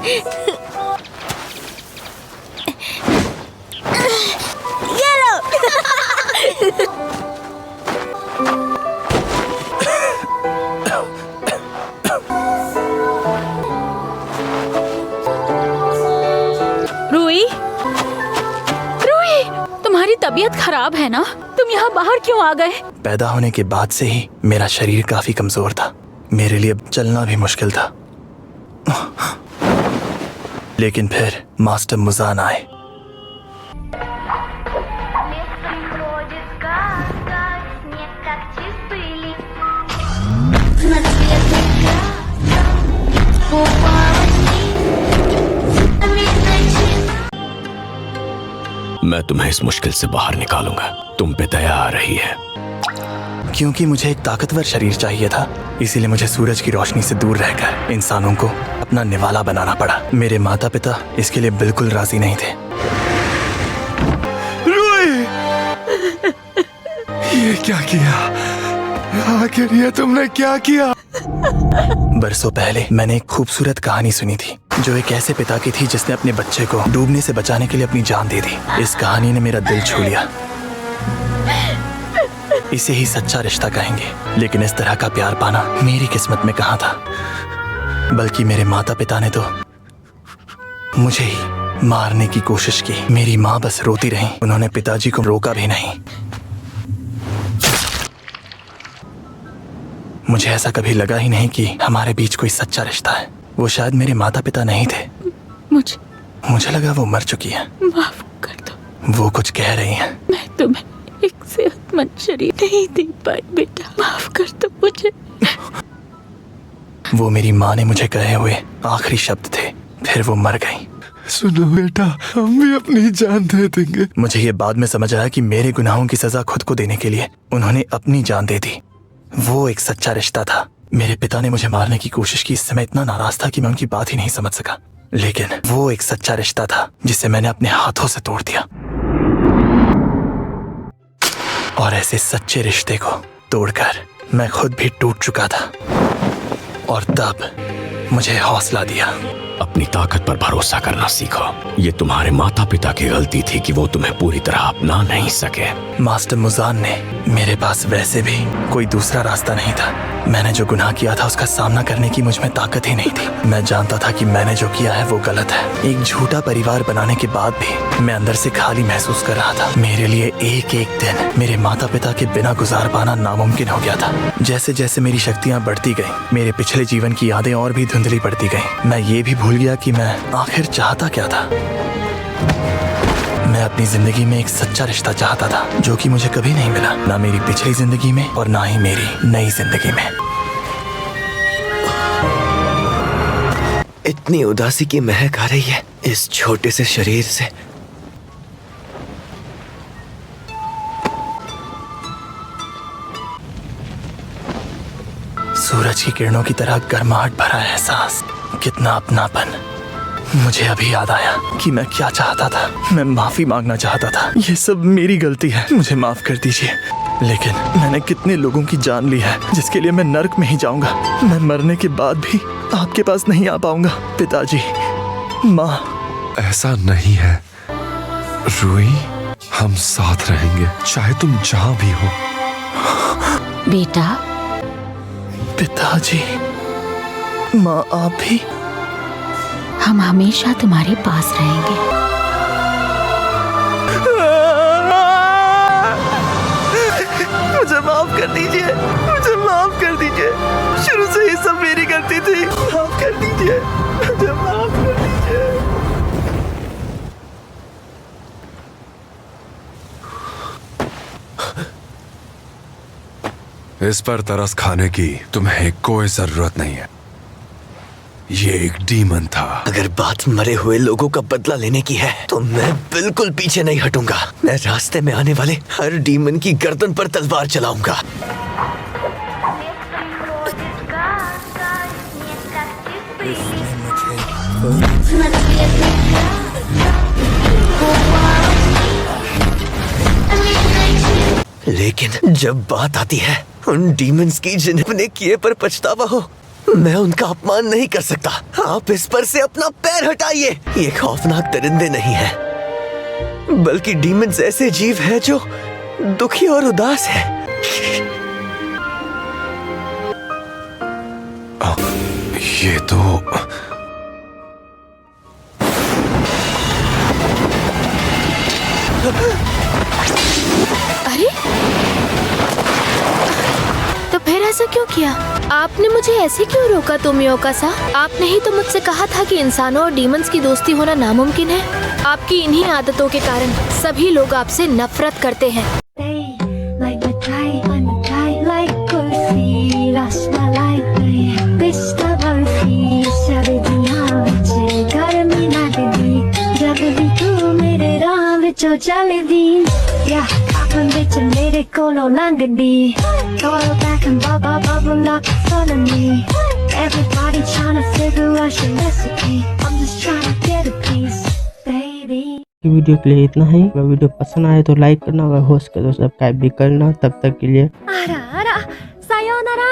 ये लो। रूही, रूही, तुम्हारी तबीयत खराब है ना? तुम यहाँ बाहर क्यों आ गए? पैदा होने के बाद से ही मेरा शरीर काफी कमजोर था। मेरे लिए चलना भी मुश्किल था। लेकिन फिर मास्टर मुजान आए। मैं तुम्हें इस मुश्किल से बाहर निकालूंगा। तुम पे दया आ रही है। क्योंकि मुझे एक ताकतवर शरीर चाहिए था, इसीलिए मुझे सूरज की रोशनी से दूर रहकर इंसानों को अपना निवाला बनाना पड़ा। मेरे माता पिता इसके लिए बिल्कुल राजी नहीं थे। रूही, ये क्या किया? आखिर ये तुमने क्या किया? बरसों पहले मैंने एक खूबसूरत कहानी सुनी थी, जो एक ऐसे पिता की थी जिसने अपने बच्चे को डूबने से बचाने के लिए अपनी जान दे दी। इस कहानी ने मेरा दिल छू लिया। इसे ही सच्चा रिश्ता कहेंगे, लेकिन इस तरह का प्यार पाना मेरी किस्मत में कहाँ था। बल्कि मेरे माता पिता ने तो मुझे ही मारने की कोशिश की। मेरी माँ बस रोती रही, उन्होंने पिताजी को रोका भी नहीं। मुझे ऐसा कभी लगा ही नहीं कि हमारे बीच कोई सच्चा रिश्ता है। वो शायद मेरे माता पिता नहीं थे। मुझे लगा वो मर चुकी है। माफ कर दो। वो कुछ कह रही हैं। मैं तुम्हें एक सेहतमंद शरीर नहीं दे पाई बेटा, माफ कर दो मुझे। वो मेरी माँ ने मुझे कहे हुए आखिरी शब्द थे, फिर वो मर गई। सुनो बेटा, हम भी अपनी जान दे देंगे। मुझे ये बाद में समझ आया कि मेरे गुनाहों की सजा खुद को देने के लिए उन्होंने अपनी जान दे दी। वो एक सच्चा रिश्ता था। मेरे पिता ने मुझे मारने की कोशिश की। इस समय इतना नाराज था कि मैं उनकी बात ही नहीं समझ सका। लेकिन वो एक सच्चा रिश्ता था जिसे मैंने अपने हाथों से तोड़ दिया। और ऐसे सच्चे रिश्ते को तोड़कर मैं खुद भी टूट चुका था। और तब मुझे हौसला दिया। अपनी ताकत पर भरोसा करना सीखो। ये तुम्हारे माता पिता की गलती थी कि वो तुम्हें पूरी तरह अपना नहीं सके। मास्टर मुजान ने मेरे पास वैसे भी कोई दूसरा रास्ता नहीं था। मैंने जो गुनाह किया था उसका सामना करने की मुझ में ताकत ही नहीं थी। मैं जानता था कि मैंने जो किया है वो गलत है। एक झूठा परिवार बनाने के बाद भी मैं अंदर से खाली महसूस कर रहा था। मेरे लिए एक एक दिन मेरे माता पिता के बिना गुजार पाना नामुमकिन हो गया था। जैसे जैसे मेरी शक्तियाँ बढ़ती गईं, मेरे पिछले जीवन की यादें और भी धुंधली पड़ती गईं। मैं ये भी भूल गया कि मैं आखिर चाहता क्या था। मैं अपनी जिंदगी में एक सच्चा रिश्ता चाहता था, जो कि मुझे कभी नहीं मिला, ना मेरी पिछली जिंदगी में और ना ही मेरी नई जिंदगी में। इतनी उदासी की महक आ रही है इस छोटे से शरीर से। सूरज की किरणों की तरह गर्माहट भरा एहसास, कितना अपनापन। मुझे अभी याद आया कि मैं क्या चाहता था। मैं माफी मांगना चाहता था। ये सब मेरी गलती है, मुझे माफ कर दीजिए। लेकिन मैंने कितने लोगों की जान ली है जिसके लिए मैं नर्क में ही जाऊंगा। मैं मरने के बाद भी आपके पास नहीं आ पाऊंगा। पिताजी, माँ। ऐसा नहीं है रूही, हम साथ रहेंगे चाहे तुम जहाँ भी हो। बेटा। पिताजी, माँ, आप भी। हम हमेशा तुम्हारे पास रहेंगे। मुझे माफ कर दीजिए, मुझे माफ कर दीजिए। शुरू से ही सब मेरी गलती थी। माफ कर दीजिए, मुझे माफ कर दीजिए। इस पर तरस खाने की तुम्हें कोई जरूरत नहीं है। ये एक डीमन था। अगर बात मरे हुए लोगों का बदला लेने की है तो मैं बिल्कुल पीछे नहीं हटूंगा। मैं रास्ते में आने वाले हर डीमन की गर्दन पर तलवार चलाऊंगा। लेकिन जब बात आती है उन डीमंस की जिन्हें अपने किए पर पछतावा हो, मैं उनका अपमान नहीं कर सकता। आप इस पर से अपना पैर हटाइए। ये खौफनाक दरिंदे नहीं हैं, बल्कि डीमंस ऐसे जीव हैं जो दुखी और उदास हैं। ये तो अरे तो फिर ऐसा क्यों किया? आपने मुझे ऐसे क्यों रोका तोमियोका-सा? आपने ही तो मुझसे कहा था कि इंसानों और डीमंस की दोस्ती होना नामुमकिन है। आपकी इन्हीं आदतों के कारण सभी लोग आपसे नफरत करते हैं। मेरे कोलों लंगड़ी Throw back and bubble not fun of me Everybody trying to figure out your recipe I'm just trying to get a piece, baby video के लिए इतना ही। अगर वीडियो पसंद आए तो लाइक करना, अगर हो सके तो सब्सक्राइब भी करना। तब तक के लिए आरा सायोनारा।